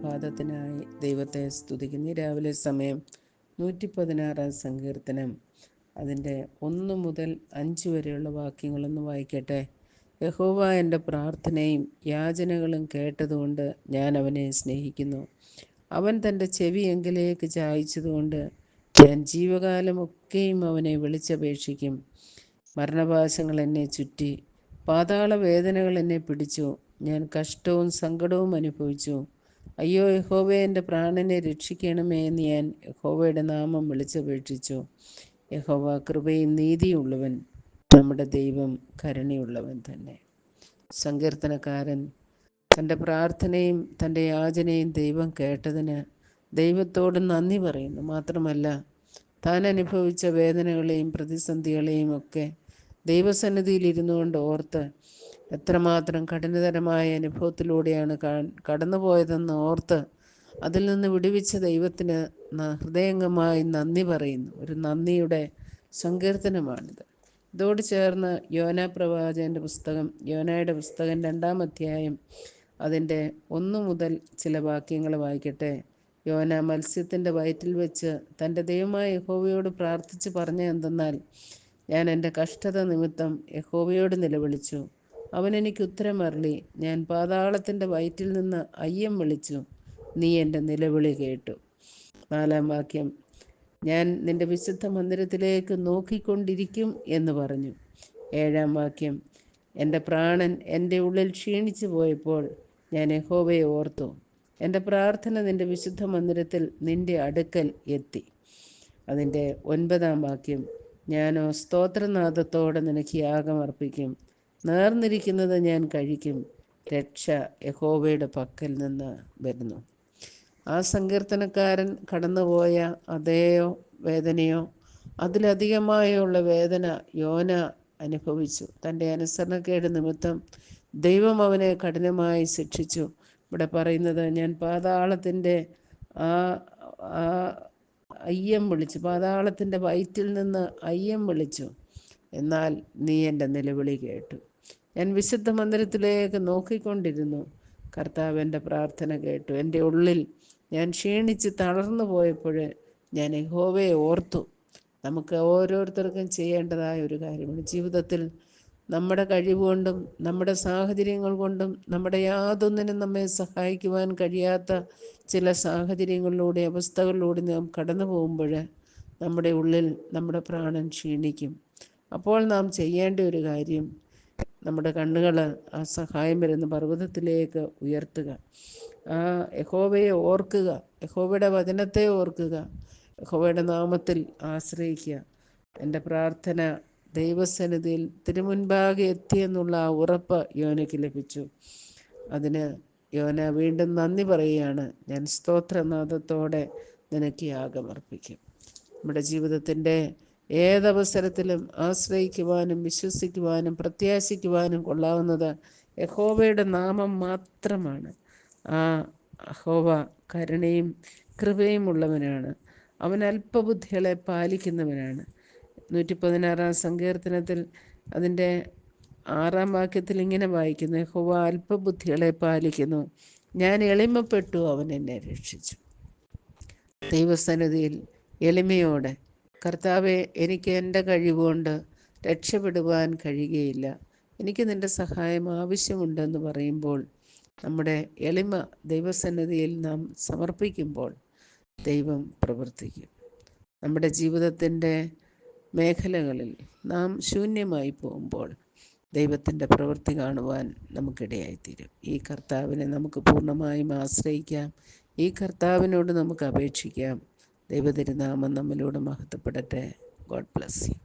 സുപ്രഭാതത്തിനായി ദൈവത്തെ സ്തുതിക്കുന്നു. രാവിലെ സമയം 116 സങ്കീർത്തനം അതിൻ്റെ 1 മുതൽ 5 വരെയുള്ള വാക്യങ്ങളൊന്ന് വായിക്കട്ടെ. യഹോവ എൻ്റെ പ്രാർത്ഥനയും യാചനകളും കേട്ടതുകൊണ്ട് ഞാൻ അവനെ സ്നേഹിക്കുന്നു. അവൻ തൻ്റെ ചെവി എങ്കിലേക്ക് ചായ്ച്ചതുകൊണ്ട് ഞാൻ ജീവകാലമൊക്കെയും അവനെ വിളിച്ചപേക്ഷിക്കും. മരണപാശങ്ങൾ എന്നെ ചുറ്റി, പാതാള വേദനകൾ എന്നെ പിടിച്ചു. ഞാൻ കഷ്ടവും സങ്കടവും അനുഭവിച്ചു. അയ്യോ, യഹോവേ, എൻ്റെ പ്രാണനെ രക്ഷിക്കണമേ എന്ന് ഞാൻ യഹോവയുടെ നാമം വിളിച്ചപേക്ഷിച്ചു. യഹോവ കൃപയും നീതിയുള്ളവൻ, നമ്മുടെ ദൈവം കരുണയുള്ളവൻ തന്നെ. സങ്കീർത്തനക്കാരൻ തൻ്റെ പ്രാർത്ഥനയും തൻ്റെ യാചനയും ദൈവം കേട്ടതിന് ദൈവത്തോട് നന്ദി പറയുന്നു. മാത്രമല്ല, താൻ അനുഭവിച്ച വേദനകളെയും പ്രതിസന്ധികളെയും ഒക്കെ ദൈവസന്നിധിയിൽ ഇരുന്നു കൊണ്ട് ഓർത്ത് എത്രമാത്രം കഠിനതരമായ അനുഭവത്തിലൂടെയാണ് കടന്നുപോയതെന്ന് ഓർത്ത് അതിൽ നിന്ന് വിടുവിച്ച ദൈവത്തിന് ഹൃദയംഗമായി നന്ദി പറയുന്നു. ഒരു നന്ദിയുടെ സങ്കീർത്തനമാണിത്. ഇതോട് ചേർന്ന് യോനായുടെ പുസ്തകം 2-ാം അധ്യായം അതിൻ്റെ 1 മുതൽ ചില വാക്യങ്ങൾ വായിക്കട്ടെ. യോന മത്സ്യത്തിൻ്റെ വയറ്റിൽ വെച്ച് തൻ്റെ ദൈവമായ യഹോവയോട് പ്രാർത്ഥിച്ച് പറഞ്ഞ എന്തെന്നാൽ, ഞാൻ എൻ്റെ കഷ്ടത നിമിത്തം യഹോവയോട് നിലവിളിച്ചു. അവൻ എനിക്ക് ഉത്തരമരുളി. ഞാൻ പാതാളത്തിൻ്റെ വയറ്റിൽ നിന്ന് അയ്യം വിളിച്ചു. നീ എൻ്റെ നിലവിളി കേട്ടു. 4-ാം വാക്യം, ഞാൻ നിൻ്റെ വിശുദ്ധ മന്ദിരത്തിലേക്ക് നോക്കിക്കൊണ്ടിരിക്കും എന്ന് പറഞ്ഞു. 7-ാം വാക്യം, എൻ്റെ പ്രാണൻ എൻ്റെ ഉള്ളിൽ ക്ഷീണിച്ചു പോയപ്പോൾ ഞാൻ യഹോവയെ ഓർത്തു. എൻ്റെ പ്രാർത്ഥന നിൻ്റെ വിശുദ്ധ മന്ദിരത്തിൽ നിൻ്റെ അടുക്കൽ എത്തി. അതിൻ്റെ 9-ാം വാക്യം, ഞാനോ സ്തോത്രനാദത്തോടെ നിനക്ക് യാഗം അർപ്പിക്കും. നേർന്നിരിക്കുന്നത് ഞാൻ കഴിക്കും. രക്ഷ യഹോവയുടെ പക്കൽ നിന്ന് വരുന്നു. ആ സങ്കീർത്തനക്കാരൻ കടന്നുപോയ അതേയോ വേദനയോ അതിലധികമായുള്ള വേദന യോന അനുഭവിച്ചു. തൻ്റെ അനുസരണക്കേട് നിമിത്തം ദൈവം അവനെ കഠിനമായി ശിക്ഷിച്ചു. ഇവിടെ പറയുന്നത്, ഞാൻ പാതാളത്തിൻ്റെ അയ്യം വിളിച്ചു, പാതാളത്തിൻ്റെ വയറ്റിൽ നിന്ന് അയ്യം വിളിച്ചു, എന്നാൽ നീ എൻ്റെ നിലവിളി കേട്ടു. ഞാൻ വിശുദ്ധ മന്ദിരത്തിലേക്ക് നോക്കിക്കൊണ്ടിരുന്നു. കർത്താവ് എൻ്റെ പ്രാർത്ഥന കേട്ടു. എൻ്റെ ഉള്ളിൽ ഞാൻ ക്ഷീണിച്ച് തളർന്നു പോയപ്പോൾ ഞാൻ യഹോവയെ ഓർത്തു. നമുക്ക് ഓരോരുത്തർക്കും ചെയ്യേണ്ടതായ ഒരു കാര്യമാണ്. ജീവിതത്തിൽ നമ്മുടെ കഴിവുകൊണ്ടും നമ്മുടെ സാഹചര്യങ്ങൾ കൊണ്ടും നമ്മുടെ യാതൊന്നിനും നമ്മെ സഹായിക്കുവാൻ കഴിയാത്ത ചില സാഹചര്യങ്ങളിലൂടെ അവസ്ഥകളിലൂടെ നാം കടന്നു പോകുമ്പോൾ നമ്മുടെ ഉള്ളിൽ നമ്മുടെ പ്രാണൻ ക്ഷീണിക്കും. അപ്പോൾ നാം ചെയ്യേണ്ട ഒരു കാര്യം, നമ്മുടെ കണ്ണുകൾ ആ സഹായം വരുന്ന പർവ്വതത്തിലേക്ക് ഉയർത്തുക. ആ യഹോവയെ ഓർക്കുക, യഹോവയുടെ വചനത്തെ ഓർക്കുക, യഹോവയുടെ നാമത്തിൽ ആശ്രയിക്കുക. എൻ്റെ പ്രാർത്ഥന ദൈവസന്നിധിയിൽ തിരുമുൻപാകെ എത്തിയെന്നുള്ള ആ ഉറപ്പ് യോനയ്ക്ക് ലഭിച്ചു. അതിന് യോന വീണ്ടും നന്ദി പറയുകയാണ്. ഞാൻ സ്തോത്രനാദത്തോടെ നിനക്ക് യാഗമർപ്പിക്കും. നമ്മുടെ ജീവിതത്തിൻ്റെ ഏതവസരത്തിലും ആശ്രയിക്കുവാനും വിശ്വസിക്കുവാനും പ്രത്യാശിക്കുവാനും കൊള്ളാവുന്നത് യഹോവയുടെ നാമം മാത്രമാണ്. ആ യഹോവ കരുണയും കൃപയും ഉള്ളവനാണ്. അവൻ അല്പബുദ്ധികളെ പാലിക്കുന്നവനാണ്. 116-ാം സങ്കീർത്തനത്തിൽ അതിൻ്റെ 6-ാം വാക്യത്തിൽ ഇങ്ങനെ വായിക്കുന്നു, യഹോവ അല്പബുദ്ധികളെ പാലിക്കുന്നു. ഞാൻ എളിമപ്പെട്ടു, അവൻ എന്നെ രക്ഷിച്ചു. ദൈവസന്നിധിയിൽ എളിമയോടെ, കർത്താവെ, എനിക്ക് എൻ്റെ കഴിവുകൊണ്ട് രക്ഷപ്പെടുവാൻ കഴിയുകയില്ല, എനിക്ക് നിൻ്റെ സഹായം ആവശ്യമുണ്ടെന്ന് പറയുമ്പോൾ, നമ്മുടെ എളിമ ദൈവസന്നിധിയിൽ നാം സമർപ്പിക്കുമ്പോൾ ദൈവം പ്രവർത്തിക്കും. നമ്മുടെ ജീവിതത്തിൻ്റെ മേഖലകളിൽ നാം ശൂന്യമായി പോകുമ്പോൾ ദൈവത്തിൻ്റെ പ്രവൃത്തി കാണുവാൻ നമുക്കിടയായിത്തീരും. ഈ കർത്താവിനെ നമുക്ക് പൂർണ്ണമായും ആശ്രയിക്കാം. ഈ കർത്താവിനോട് നമുക്ക് അപേക്ഷിക്കാം. ദൈവതിരുനാമം നമ്മിലൂടെ മഹത്വപ്പെടട്ടെ. God bless U.